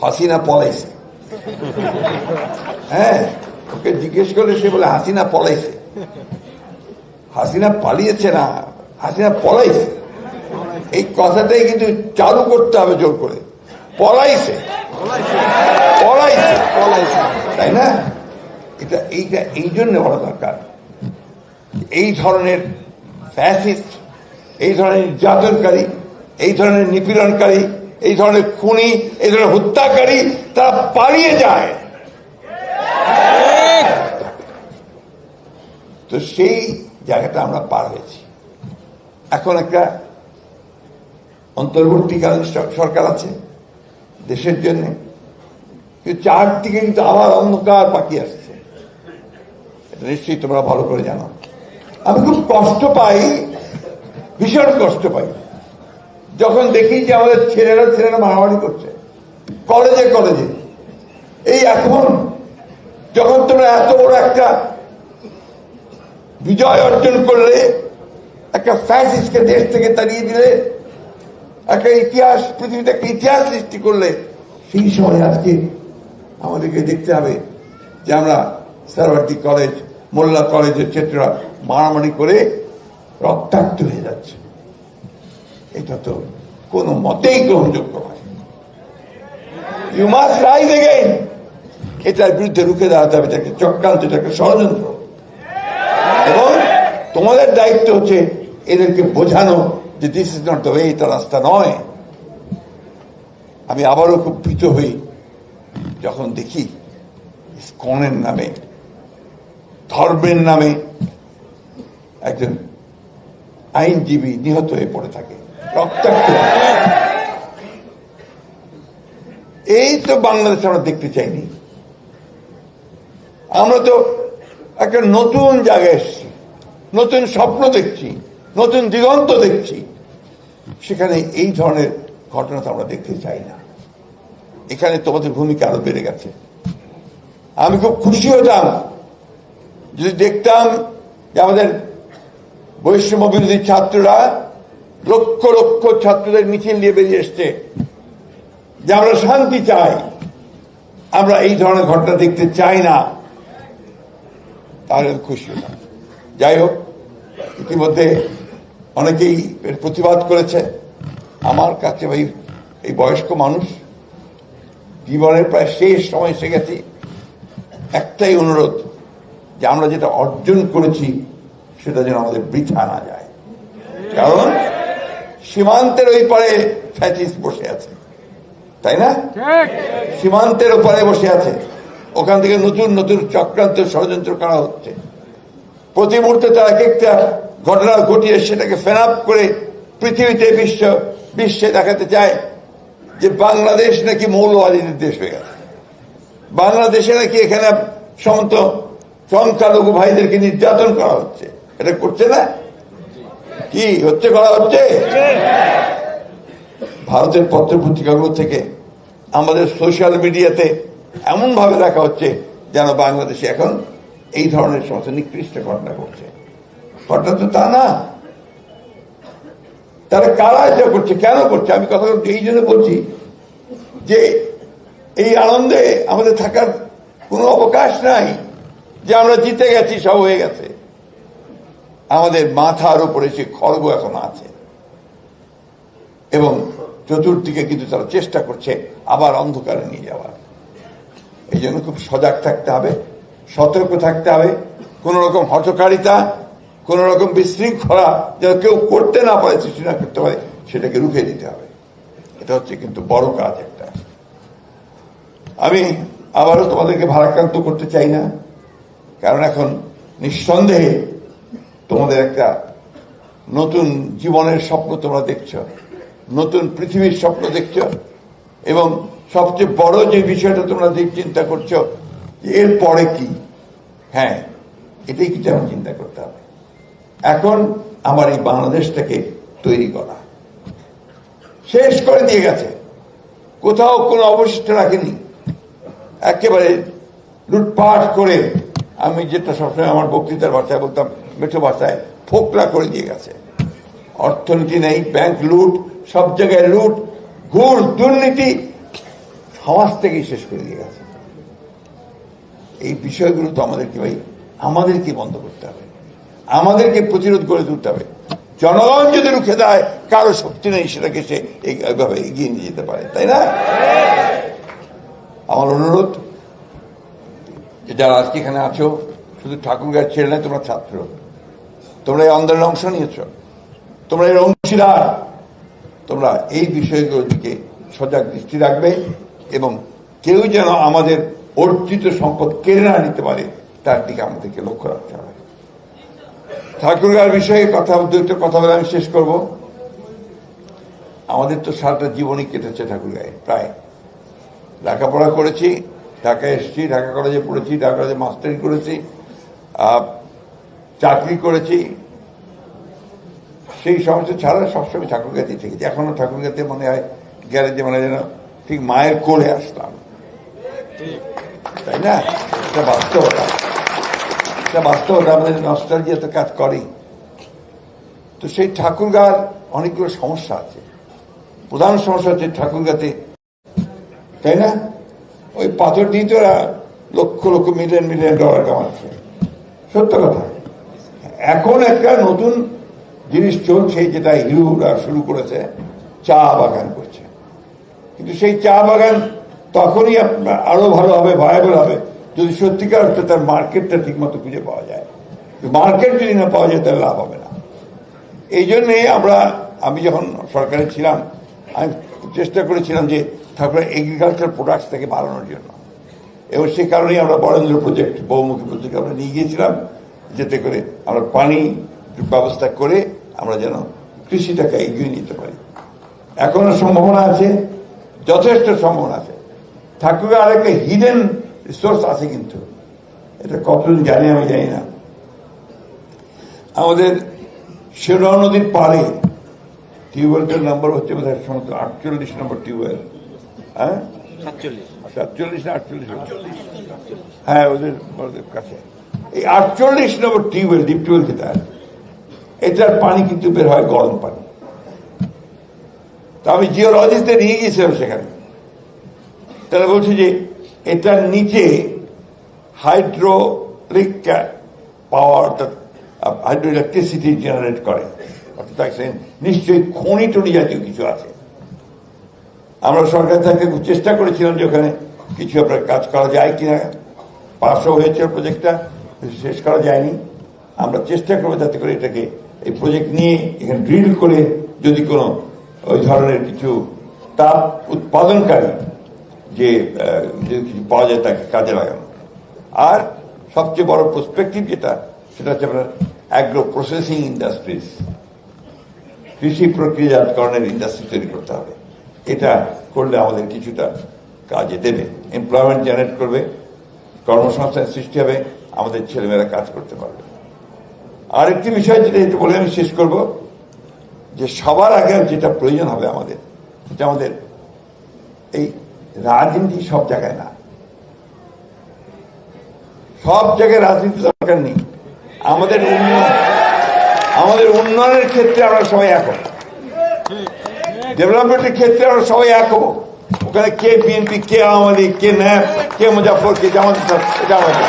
হাসিনা পলাইছে। হ্যাঁ, ওকে জিজ্ঞেস করলে সে বলে হাসিনা পলাইছে। হাসিনা পালিয়েছে না, হাসিনা পলাইছে। এই কথাটাই কিন্তু চালু করতে হবে জোর করে। পলাইছে, পলাইছে, পলাইছে, তাই না? এইটা এই জন্য বলা দরকার। এই ধরনের ফ্যাসিস্ট, এই ধরনের নির্যাতনকারী, এই ধরনের নিপীড়নকারী, এই ধরনের খুনি, এই ধরনের হত্যাকারী তারা পালিয়ে যায়। তো সেই জায়গাটা আমরা পার হয়েছি। এখন একটা অন্তর্বর্তীকালীন সরকার আছে দেশের জন্য, কিন্তু চারদিকে কিন্তু আবার অন্ধকার পাকিয়ে আসছে। এটা নিশ্চয়ই তোমরা ভালো করে জানো। আমি খুব কষ্ট পাই, ভীষণ কষ্ট পাই যখন দেখি যে আমাদের ছেলেরা মারামারি করছে কলেজে কলেজে। এই এখন যখন তোমরা এত বড় একটা বিজয় অর্জন করলে, একটা ফ্যাসিস্টকে দেশ থেকে তাড়িয়ে দিলে, একটা ইতিহাস, পৃথিবীতে একটা ইতিহাস সৃষ্টি করলে, সেই সময় আজকে আমাদেরকে দেখতে হবে যে আমরা সারওয়ার্দী কলেজ, মোল্লা কলেজের ছাত্ররা মারামারি করে রক্তাক্ত হয়ে যাচ্ছে। এটা তো কোনো মতেই গ্রহণযোগ্য নয়। You must rise again. এটার বিরুদ্ধে রুখে দাঁড়াতে হবে। এটাকে চক্রান্ত, এটাকে ষড়যন্ত্র। এবং তোমাদের দায়িত্ব হচ্ছে এদেরকে বোঝানো যে this is not the way, এটা রাস্তা নয়। আমি আবারও খুব ভীত হই যখন দেখি ইসকনের নামে, ধর্মের নামে একজন আইনজীবী নিহত হয়ে পড়ে থাকে, রক্তাক্ত। এই তো বাংলাদেশ আমরা দেখতে চাইনি। আমরা তো একটা নতুন জায়গায় এসেছি, নতুন স্বপ্ন দেখছি, নতুন দিগন্ত দেখছি। সেখানে এই ধরনের ঘটনা তো আমরা দেখতে চাই না। এখানে তোমাদের ভূমিকা আরো বেড়ে গেছে। আমি খুব খুশি হতাম যদি দেখতাম যে আমাদের বৈষম্য বিরোধী ছাত্ররা লক্ষ লক্ষ ছাত্রদের মিছিল নিয়ে বেরিয়ে এসছে যে আমরা শান্তি চাই, আমরা এই ধরনের ঘটনা দেখতে চাই না। তাহলে খুশি হতাম। যাই হোক, ইতিমধ্যে অনেকেই এর প্রতিবাদ করেছে। আমার কাছে ভাই, এই বয়স্ক মানুষ, জীবনের প্রায় শেষ সময় এসে গেছি। একটাই অনুরোধ যে আমরা যেটা অর্জন করেছি সেটা যেন আমাদের বৃথা না যায়। কারণ সীমান্তের ওই পারে ফ্যাসিস্ট বসে আছে, তাই না? সীমান্তের ওপারে বসে আছে। ওখান থেকে নতুন নতুন চক্রান্ত, ষড়যন্ত্র করা হচ্ছে। প্রতি মুহূর্তে তারা একটা ঘটনা ঘটিয়ে সেটাকে ফেনাপ করে পৃথিবীতে বিশ্বে দেখাতে চায় যে বাংলাদেশ নাকি মৌলবাদীদের দেশ হয়ে গেছে। বাংলাদেশে নাকি এখানে সমস্ত সংখ্যালঘু ভাইদেরকে নির্যাতন করা হচ্ছে। এটা করছে না? কি হচ্ছে? করা হচ্ছে। ভারতের পত্র পত্রিকাগুলো থেকে, আমাদের সোশ্যাল মিডিয়াতে এমন ভাবে দেখা হচ্ছে যেন বাংলাদেশে এখন এই ধরনের সমস্ত নিকৃষ্ট ঘটনা ঘটছে। ঘটনা তো তা না। তারা কারা এটা করছে, কেন করছে? আমি কথা এই জন্য বলছি যে এই আনন্দে আমাদের থাকার কোনো অবকাশ নাই যে আমরা জিতে গেছি, সব হয়ে গেছে। আমাদের মাথার উপরে সে খড়গ এখন আছে এবং চতুর্দিকে কিন্তু তারা চেষ্টা করছে আবার অন্ধকারে নিয়ে যাওয়ার। এই জন্য খুব সজাগ থাকতে হবে, সতর্ক থাকতে হবে। কোন রকম হঠকারিতা, কোন রকম বিশৃঙ্খলা যেন কেউ করতে না পারে, সৃষ্টি না করতে পারে, সেটাকে রুখে দিতে হবে। এটা হচ্ছে কিন্তু বড় কাজ একটা। আমি আবারও তোমাদেরকে ভারাক্রান্ত করতে চাই না, কারণ এখন নিঃসন্দেহে তোমাদের একটা নতুন জীবনের স্বপ্ন তোমরা দেখছো, নতুন পৃথিবীর স্বপ্ন দেখছো, এবং সবচেয়ে বড় যে বিষয়টা তোমরা চিন্তা করছো এর পরে কি। হ্যাঁ, এটাই কিন্তু আমার চিন্তা করতে হবে। এখন আমার এই বাংলাদেশটাকে তৈরি করা শেষ করে দিয়ে গেছে, কোথাও কোনো অবশিষ্ট রাখেনি, একেবারে লুটপাট করে, আমি যেটা সবসময় আমার বক্তৃতার ভাষায় বলতাম, মেঠো ভাষায় ফোকলা করে দিয়ে গেছে। অর্থনীতি নেই, ব্যাংক লুট, সব জায়গায় লুট, ঘুষ, দুর্নীতি, সমাজ থেকেই শেষ করে দিয়ে গেছে। এই বিষয়গুলো তো আমাদেরকে বন্ধ করতে হবে, আমাদেরকে প্রতিরোধ করে তুলতে হবে। জনগণ যদি রুখে দেয়, কারো শক্তি নেই সেটাকে সে এইভাবে এগিয়ে নিয়ে যেতে পারে, তাই না? আমার অনুরোধ যে যারা আজকে এখানে আছো, শুধু ঠাকুরগাঁয়ের ছেলে নয়, তোমরা ছাত্র, তোমরা এই আন্দোলনে অংশ নিয়েছ, তোমরা এর অংশীদার, তোমরা এই বিষয়গুলোর দিকে সজাগ দৃষ্টি রাখবে এবং কেউ যেন আমাদের অর্জিত সম্পদ কেড়ে না নিতে পারে তার দিকে আমাদেরকে লক্ষ্য রাখতে হবে। ঠাকুরগাঁয়ের বিষয়ে দুটো কথা বলে আমি শেষ করব। আমাদের তো সারাটা জীবনই কেটেছে ঠাকুরগাঁয়ে, প্রায় লেখাপড়া করেছি, ঢাকায় এসেছি, ঢাকা কলেজে পড়েছি, ঢাকা কলেজে মাস্টারি করেছি, চাকরি করেছি, সেই সমস্ত ছাড়া সবসময় ঠাকুরগাঁতেই থেকেছি। এখনো ঠাকুরগাঁতে মনে হয় গেলে যে মানে যেন ঠিক মায়ের কোলে আসলাম, তাই না? এটা বাস্তবতা, এটা বাস্তবতা। আমাদের নস্টালজিয়া তো কাজ করেই। তো সেই ঠাকুরগাঁর অনেকগুলো সমস্যা আছে। প্রধান সমস্যা হচ্ছে ঠাকুরগাঁতে, তাই না, ওই পাথর দিয়ে তো lakh lakh million million dollar কামাচ্ছে, সত্য কথা। এখন একটা নতুন জিনিস চলছে, যেটা হিরোরা শুরু করেছে, চা বাগান করছে। কিন্তু সেই চা বাগান তখনই আরো ভালো হবে, ভায়াবল হবে, যদি সত্যিকার অর্থে তার মার্কেটটা ঠিক মতো খুঁজে পাওয়া যায়। মার্কেট যদি না পাওয়া যায় তাহলে লাভ হবে না। এই জন্যে আমি যখন সরকারে ছিলাম, আমি চেষ্টা করেছিলাম যে ঠাকুরের এগ্রিকালচার প্রোডাক্টস থেকে বাড়ানোর জন্য, এবং সেই কারণেই আমরা বরেন্দ্র প্রজেক্ট, বহুমুখী প্রজেক্ট আমরা নিয়ে গিয়েছিলাম, যাতে করে আমরা পানি ব্যবস্থা করে আমরা যেন কৃষিটাকে এগিয়ে নিতে পারি। এখনো সম্ভাবনা আছে, যথেষ্ট সম্ভাবনা আছে। ঠাকুরের আরেকটা হিডেন রিসোর্স আছে, কিন্তু এটা কতজন জানে আমি জানি না। আমাদের শেরোয়া নদীর পাড়ে টিউবওয়েলটার নাম্বার হচ্ছে বোধহয় 48 নম্বর টিউবওয়েল। হ্যাঁ, 47 না 48? হ্যাঁ, ওদের কাছে এই 48 নম্বর টিউবওয়েল, ডিপ টিউবওয়েল যেটা, এটার পানি কিন্তু বের হয় গরম পানি। তো আমি জিওলজিস্টে নিয়ে গিয়েছিলাম সেখানে, তারা বলছে যে এটার নিচে হাইড্রোলিক পাওয়ার, হাইড্রো ইলেকট্রিসিটি জেনারেট করে, অর্থাৎ নিশ্চয়ই খনি টনি জাতীয় কিছু আছে। আমরা সরকার থেকে চেষ্টা করেছিলাম যে ওখানে কিছু আপনার কাজ করা যায় কিনা, পাশও হয়েছে প্রজেক্টটা, শেষ করা যায়নি। আমরা চেষ্টা করবো যাতে করে এটাকে, এই প্রজেক্ট নিয়ে এখানে ড্রিল করে যদি কোনো ওই ধরনের কিছু তাপ উৎপাদনকারী যে কিছু পাওয়া যায় তাকে কাজে লাগানো। আর সবচেয়ে বড় পার্সপেক্টিভ যেটা, সেটা হচ্ছে আপনার অ্যাগ্রো প্রসেসিং ইন্ডাস্ট্রিজ, কৃষি প্রক্রিয়াজাতকরণের ইন্ডাস্ট্রি তৈরি করতে হবে। এটা করলে আমাদের কিছুটা কাজে দেবে, এমপ্লয়মেন্ট জেনারেট করবে, কর্মসংস্থান সৃষ্টি হবে, আমাদের ছেলেমেয়েরা কাজ করতে পারবে। আরেকটি বিষয় যেটা একটু বলে আমি শেষ করব, যে সবার আগে যেটা প্রয়োজন হবে আমাদের, সেটা আমাদের এই রাজনীতি সব জায়গায় না, সব জায়গায় রাজনীতি দরকার নেই। আমাদের উন্নয়নের ক্ষেত্রে আমরা সবাই এক হব, ডেভেলপমেন্টের ক্ষেত্রে আমরা সবাই এক হব। ওখানে কে বিএনপি, কে আওয়ামী লীগ, কে ন্যাপ, কে মুজাফর, কে জামাত, এটা আমাদের